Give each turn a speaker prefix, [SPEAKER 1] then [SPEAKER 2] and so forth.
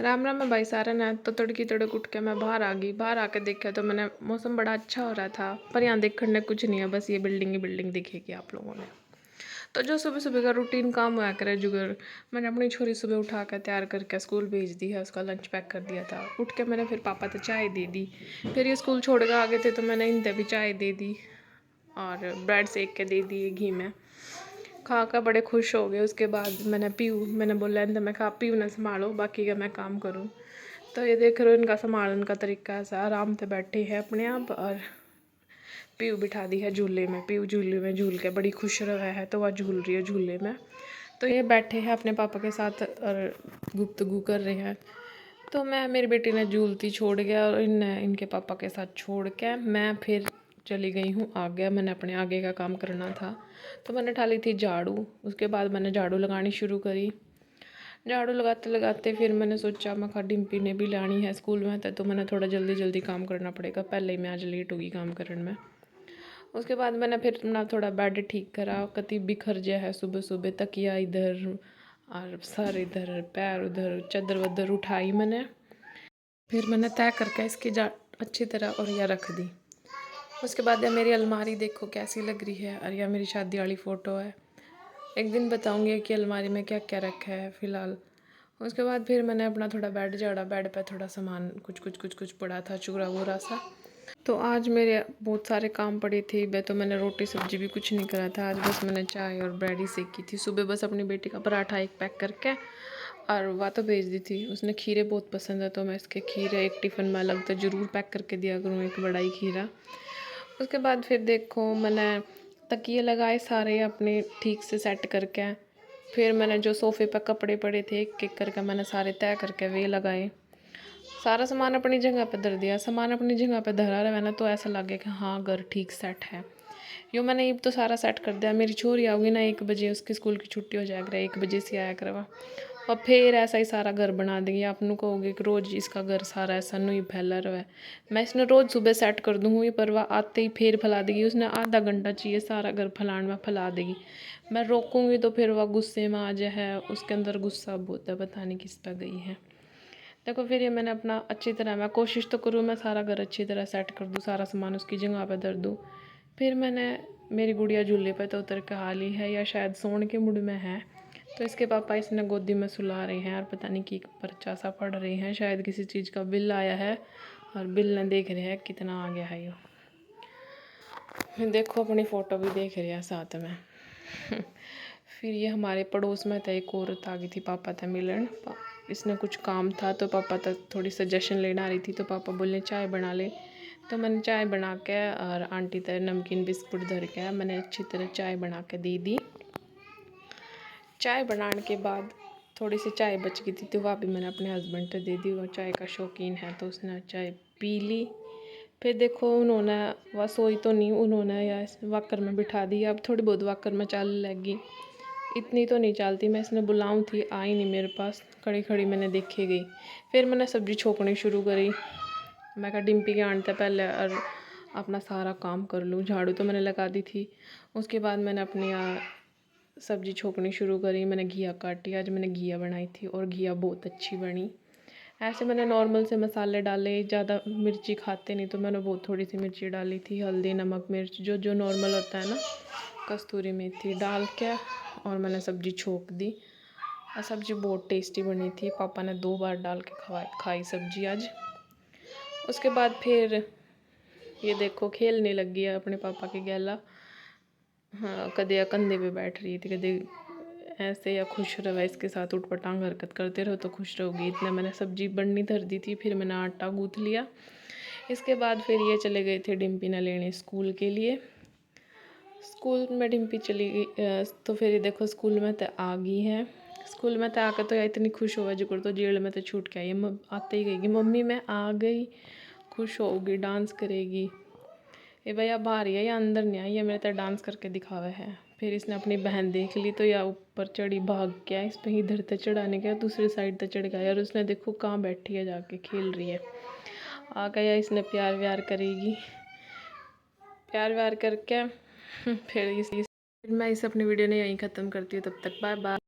[SPEAKER 1] राम राम। मैं भाई सारा ना तो तड़की तड़क उठ के मैं बाहर आ गई। बाहर आके देखा तो मैंने मौसम बड़ा अच्छा हो रहा था, पर यहाँ देखने कुछ नहीं है, बस ये बिल्डिंग ही बिल्डिंग दिखेगी आप लोगों ने। तो जो सुबह सुबह का रूटीन काम हुआ करे जुगर, मैंने अपनी छोरी सुबह उठा कर तैयार करके स्कूल भेज दी है। उसका लंच पैक कर दिया था। उठ के मैंने फिर पापा तो चाय दे दी। फिर ये स्कूल छोड़ कर आ गए थे तो मैंने इनसे भी चाय दे दी और ब्रेड सेक के दे दिए घी में। खा कर बड़े खुश हो गए। उसके बाद मैंने बोला इनसे मैं पीऊ ना संभालो, बाकी का मैं काम करूँ। तो ये देख रहे हो इनका संभालने का तरीका ऐसा, आराम से बैठे हैं अपने आप। और पीऊ बिठा दी है झूले में। पीऊ झूले में झूल के बड़ी खुश रहा है तो वह झूल रही है झूले में। तो ये बैठे हैं अपने पापा के साथ और गुफ्तगू कर रहे हैं। तो मैं मेरी बेटी ने झूलती छोड़ गया और इनके पापा के साथ छोड़ के मैं फिर चली गई हूँ आगे। मैंने अपने आगे का काम करना था तो मैंने उठा ली थी झाड़ू। उसके बाद मैंने झाड़ू लगानी शुरू करी। झाड़ू लगाते लगाते फिर मैंने सोचा मैं डिम्पी ने भी लानी है स्कूल में तो मैंने थोड़ा जल्दी जल्दी काम करना पड़ेगा, पहले ही मैं आज लेट होगी काम करने में। उसके बाद मैंने फिर अपना थोड़ा बेड ठीक करा। कति बिखर गया है सुबह सुबह, तकिया इधर और सर इधर, पैर उधर, चादर वदर उठाई मैंने। फिर मैंने तय करके इसकी अच्छी तरह और यह रख दी। उसके बाद यह मेरी अलमारी देखो कैसी लग रही है और यह मेरी शादी वाली फ़ोटो है। एक दिन बताऊंगी कि अलमारी में क्या क्या रखा है फ़िलहाल। उसके बाद फिर मैंने अपना थोड़ा बेड झाड़ा। बेड पे थोड़ा सामान कुछ पड़ा था, चूरा वूरा सा। तो आज मेरे बहुत सारे काम पड़े थे। तो मैंने रोटी सब्जी भी कुछ नहीं करा था आज, बस मैंने चाय और ब्रेड ही सेकी थी। सुबह बस अपनी बेटी का पराठा एक पैक करके और वह तो भेज दी थी। उसने खीरे बहुत पसंद है तो मैं इसके खीरे एक टिफ़िन में अलग तो ज़रूर पैक करके दिया करूँ, एक बड़ा ही खीरा। उसके बाद फिर देखो मैंने तकिए लगाए सारे अपने ठीक से सेट करके। फिर मैंने जो सोफ़े पर कपड़े पड़े थे एक एक करके मैंने सारे तय करके वे लगाए। सारा सामान अपनी जगह पर धर दिया। सामान अपनी जगह पर धरा रहा मैंने तो ऐसा लगे कि हाँ घर ठीक सेट है। यूँ मैंने ये तो सारा सेट कर दिया। मेरी छोरी आओगी ना 1 बजे, उसकी स्कूल की छुट्टी हो जाएगा, 1 बजे से आया करवा और फिर ऐसा ही सारा घर बना देंगे। आप लोग कहोगे कि रोज़ इसका घर सारा ऐसा नहीं फैला रहा है। मैं इसने रोज़ सुबह सेट कर दूँगी पर वह आते ही फिर फैला देगी। उसने आधा घंटा चाहिए सारा घर फैलाने में, फैला देगी। मैं रोकूँगी तो फिर वह गुस्से में आ जाए। उसके अंदर गुस्सा बहुत है, पता नहीं किस पर गई है। देखो फिर ये मैंने अपना अच्छी तरह, मैं कोशिश तो करूँ मैं सारा घर अच्छी तरह सेट कर दूँ, सारा सामान उसकी जगह पर धर दूँ। फिर मैंने मेरी गुड़िया झूले पे तो उतर के हाली है या शायद सोने के मूड में है तो इसके पापा इसने गोदी में सुला रहे हैं और पता नहीं कि पर्चा सा पढ़ रहे हैं। शायद किसी चीज़ का बिल आया है और बिल ने देख रहे हैं कितना आ गया है। ये देखो अपनी फ़ोटो भी देख रहे हैं साथ में। फिर ये हमारे पड़ोस में था एक औरत आ गई थी पापा था मिलन। इसने कुछ काम था तो पापा तक थोड़ी सजेशन लेने आ रही थी तो पापा बोले चाय बना ले। तो मैंने चाय बना के और आंटी तरह नमकीन बिस्कुट धर के मैंने अच्छी तरह चाय बना के दे दी। चाय बनाने के बाद थोड़ी सी चाय बच गई थी तो वह भी मैंने अपने हस्बैंड को दे दी। वो चाय का शौकीन है तो उसने चाय पी ली। फिर देखो उन्होंने वह सोई तो नहीं, उन्होंने या वाकर में बिठा दी। अब थोड़ी बहुत वाकर में चल लगी, इतनी तो नहीं चलती। मैं इसने बुलाऊँ थी, आई नहीं मेरे पास, खड़ी खड़ी मैंने देखी गई। फिर मैंने सब्ज़ी छोकनी शुरू करी। मैं कहा डिम्पी के आने से पहले और अपना सारा काम कर लूँ। झाड़ू तो मैंने लगा दी थी। उसके बाद मैंने अपनी सब्ज़ी छोकनी शुरू करी। मैंने घिया काटी। आज मैंने घिया बनाई थी और घिया बहुत अच्छी बनी। ऐसे मैंने नॉर्मल से मसाले डाले, ज़्यादा मिर्ची खाते नहीं तो मैंने बहुत थोड़ी सी मिर्ची डाली थी, हल्दी नमक मिर्च जो जो नॉर्मल होता है ना, कस्तूरी मेथी डाल के और मैंने सब्ज़ी छोंक दी। और सब्ज़ी बहुत टेस्टी बनी थी। पापा ने 2 बार डाल के खाई सब्ज़ी आज। उसके बाद फिर ये देखो खेलने लग गया अपने पापा के गैला। हाँ कदे कंधे पे बैठ रही थी, कदे ऐसे या खुश रहा इसके साथ उठपटांग हरकत करते रहो तो खुश रहोगी। इतना मैंने सब्जी बननी धर दी थी। फिर मैंने आटा गूँथ लिया। इसके बाद फिर ये चले गए थे डिम्पी ने लेने स्कूल के लिए। स्कूल में डिम्पी चली गई तो फिर ये देखो स्कूल में तो आ गई है। स्कूल में तो आकर तो यार इतनी खुश हुआ जो तो जेल में तो छूट के आई। आते ही गई मम्मी मैं आ गई, खुश होगी, डांस करेगी। ये भैया बाहर ही है या अंदर नहीं आई, ये मेरे तो डांस करके दिखावा है। फिर इसने अपनी बहन देख ली तो या ऊपर चढ़ी, भाग गया। इस पर इधर तक चढ़ाने गया, दूसरी साइड तक चढ़ गया और उसने देखो कहाँ बैठी है, जाके खेल रही है। आ गया, इसने प्यार व्यार करेगी। प्यार व्यार करके फिर मैं इस अपनी वीडियो ने यहीं ख़त्म करती हूँ। तब तक बाय बाय।